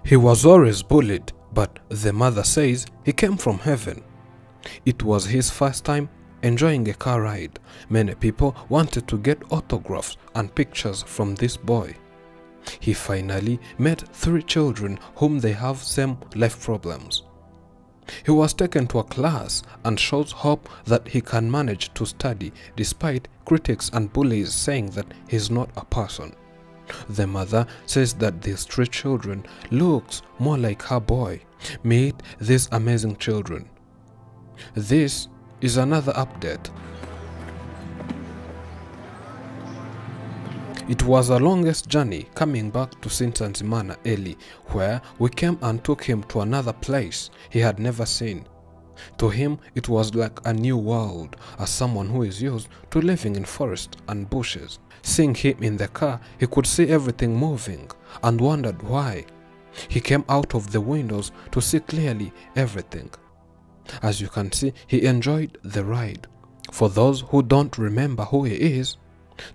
He was always bullied, but the mother says he came from heaven. It was his first time enjoying a car ride. Many people wanted to get autographs and pictures from this boy. He finally met 3 children whom they have same life problems. He was taken to a class and shows hope that he can manage to study despite critics and bullies saying that he's not a person. The mother says that these 3 children looks more like her boy. Meet these amazing children. This is another update. It was the longest journey coming back to St. Nsanzimana early, where we came and took him to another place he had never seen. To him, it was like a new world, as someone who is used to living in forests and bushes. Seeing him in the car, he could see everything moving and wondered why. He came out of the windows to see clearly everything. As you can see, he enjoyed the ride. For those who don't remember who he is,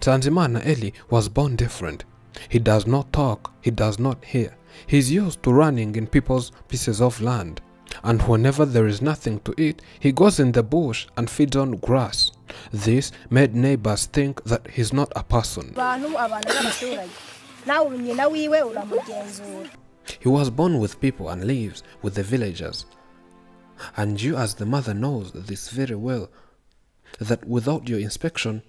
Nsanzimana Eli was born different. He does not talk, he does not hear. He's used to running in people's pieces of land. And whenever there is nothing to eat, he goes in the bush and feeds on grass. This made neighbors think that he's not a person. He was born with people and lives with the villagers. And you as the mother knows this very well, that without your inspection,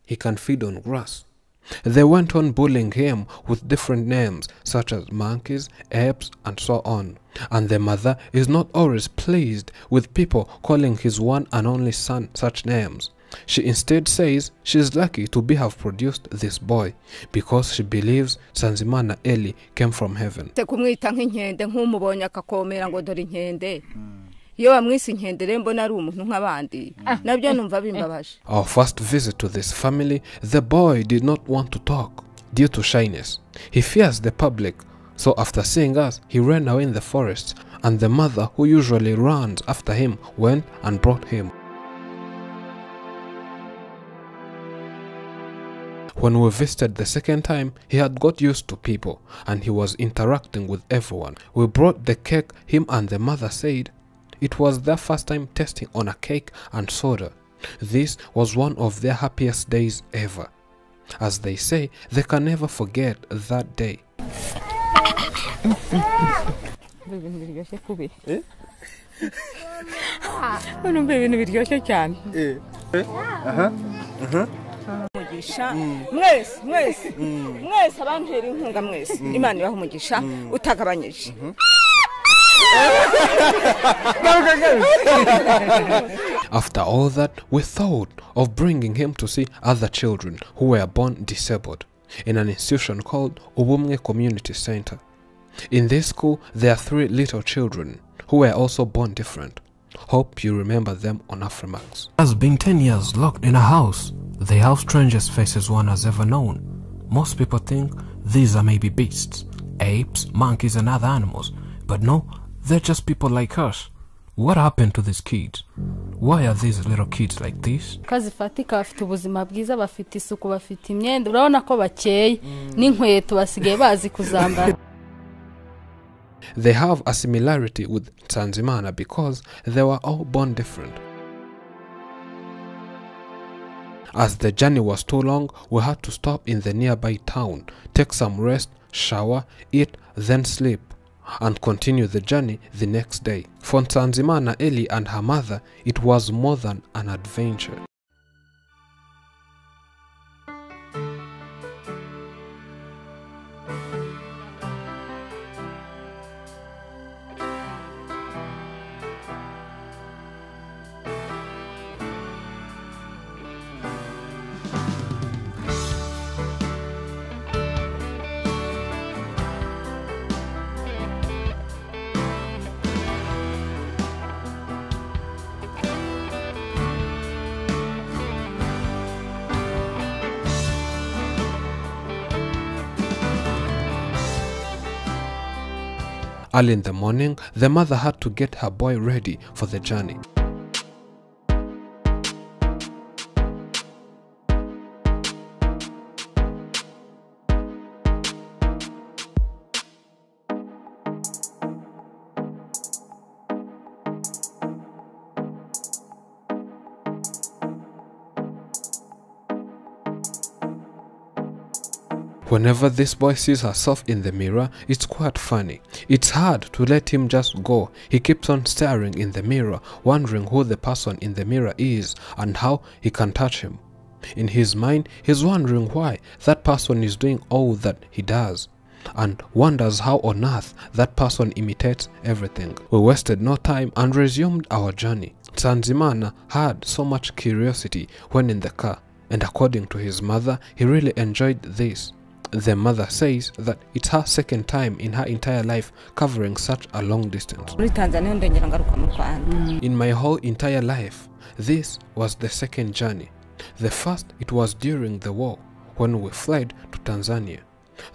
he can feed on grass. They went on bullying him with different names such as monkeys, apes, and so on. And the mother is not always pleased with people calling his one and only son such names. She instead says she is lucky to have produced this boy because she believes Nsanzimana Eli came from heaven. Our first visit to this family, the boy did not want to talk due to shyness. He fears the public, so after seeing us, he ran away in the forest, and the mother, who usually runs after him, went and brought him. When we visited the second time, he had got used to people, and he was interacting with everyone. We brought the cake. Him and the mother said it was their first time tasting on a cake and soda. This was one of their happiest days ever. As they say, they can never forget that day. After all that, we thought of bringing him to see other children who were born disabled in an institution called Ubumwe Community Center. In this school, there are 3 little children who were also born different. Hope you remember them on Afrimax. It has been 10 years locked in a house. They have strangest faces one has ever known. Most people think these are maybe beasts, apes, monkeys and other animals. But no, they're just people like us. What happened to these kids? Why are these little kids like this? They have a similarity with Nsanzimana because they were all born different. As the journey was too long, we had to stop in the nearby town, take some rest, shower, eat, then sleep, and continue the journey the next day. For Nsanzimana Eli and her mother, it was more than an adventure. Early in the morning, the mother had to get her boy ready for the journey. Whenever this boy sees herself in the mirror, it's quite funny. It's hard to let him just go. He keeps on staring in the mirror, wondering who the person in the mirror is and how he can touch him. In his mind, he's wondering why that person is doing all that he does, and wonders how on earth that person imitates everything. We wasted no time and resumed our journey. Nsanzimana had so much curiosity when in the car, and according to his mother, he really enjoyed this. The mother says that it's her second time in her entire life covering such a long distance. In my whole entire life, this was the second journey. The first, it was during the war, when we fled to Tanzania.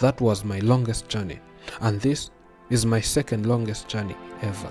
That was my longest journey, and this is my second longest journey ever.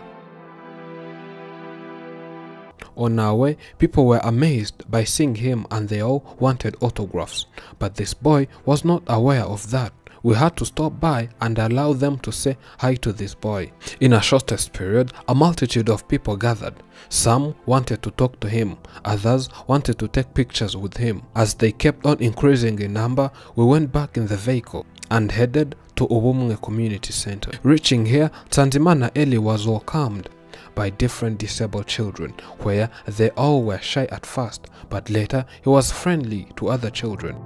On our way, people were amazed by seeing him and they all wanted autographs. But this boy was not aware of that. We had to stop by and allow them to say hi to this boy. In a shortest period, a multitude of people gathered. Some wanted to talk to him, others wanted to take pictures with him. As they kept on increasing in number, we went back in the vehicle and headed to Ubumwe Community Center. Reaching here, Nsanzimana Eli was welcomed by different disabled children, where they all were shy at first, but later he was friendly to other children.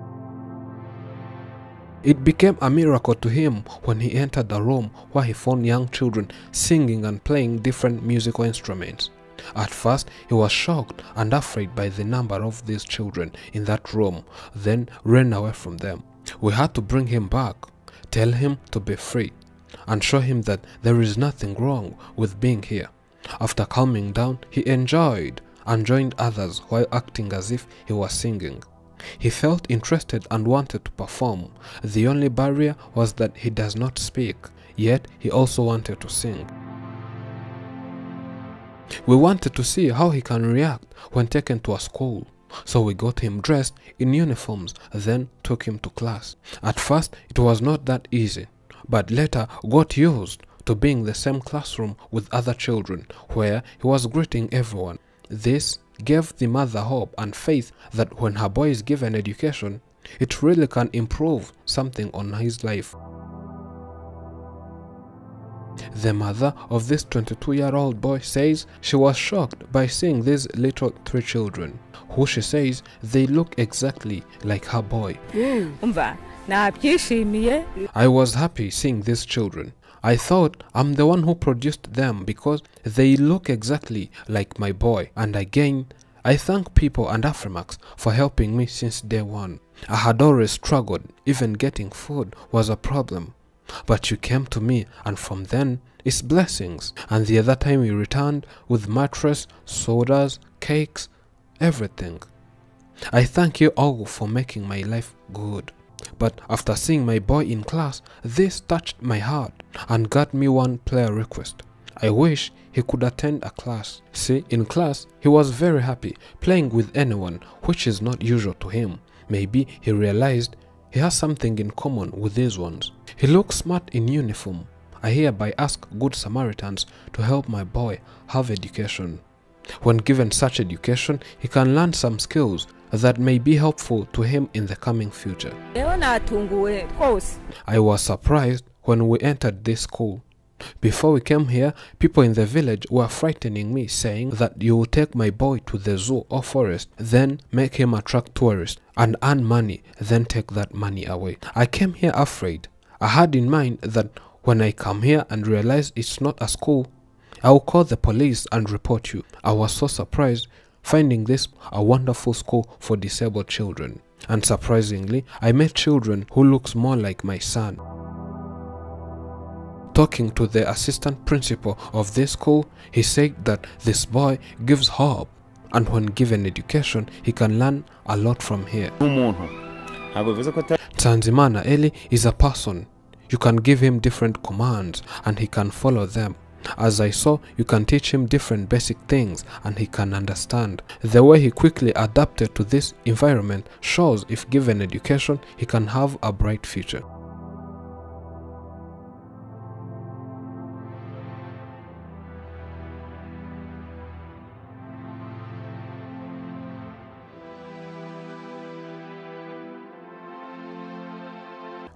It became a miracle to him when he entered the room where he found young children singing and playing different musical instruments. At first, he was shocked and afraid by the number of these children in that room, then ran away from them. We had to bring him back, tell him to be free, and show him that there is nothing wrong with being here. After calming down, he enjoyed and joined others while acting as if he was singing. He felt interested and wanted to perform. The only barrier was that he does not speak, yet he also wanted to sing. We wanted to see how he can react when taken to a school, so we got him dressed in uniforms, then took him to class. At first, it was not that easy, but later got used to being in the same classroom with other children, where he was greeting everyone. This gave the mother hope and faith that when her boy is given education, it really can improve something on his life. The mother of this 22-year-old boy says she was shocked by seeing these little 3 children, who she says they look exactly like her boy. I was happy seeing these children. I thought I'm the one who produced them because they look exactly like my boy, and again, I thank people and Afrimax for helping me since day one. I had always struggled, even getting food was a problem. But you came to me, and from then, it's blessings. And the other time you returned with mattress, sodas, cakes, everything. I thank you all for making my life good. But after seeing my boy in class, this touched my heart and got me one prayer request. I wish he could attend a class. See, in class, he was very happy playing with anyone, which is not usual to him. Maybe he realized he has something in common with these ones. He looks smart in uniform. I hereby ask good Samaritans to help my boy have education. When given such education, he can learn some skills that may be helpful to him in the coming future. I was surprised when we entered this school. Before we came here, people in the village were frightening me, saying that you will take my boy to the zoo or forest, then make him attract tourists and earn money, then take that money away. I came here afraid. I had in mind that when I come here and realize it's not a school, I will call the police and report you. I was so surprised finding this a wonderful school for disabled children. And surprisingly, I met children who looks more like my son. Talking to the assistant principal of this school, he said that this boy gives hope, and when given education, he can learn a lot from here. Nsanzimana Eli is a person. You can give him different commands and he can follow them. As I saw, you can teach him different basic things and he can understand. The way he quickly adapted to this environment shows if given education, he can have a bright future.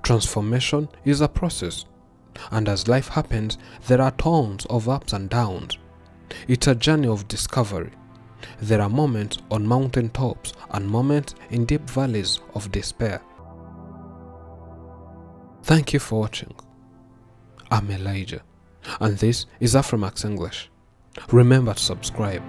Transformation is a process, and as life happens, there are tons of ups and downs. It's a journey of discovery. There are moments on mountain tops and moments in deep valleys of despair. Thank you for watching. I'm Elijah, and this is Afrimax English. Remember to subscribe.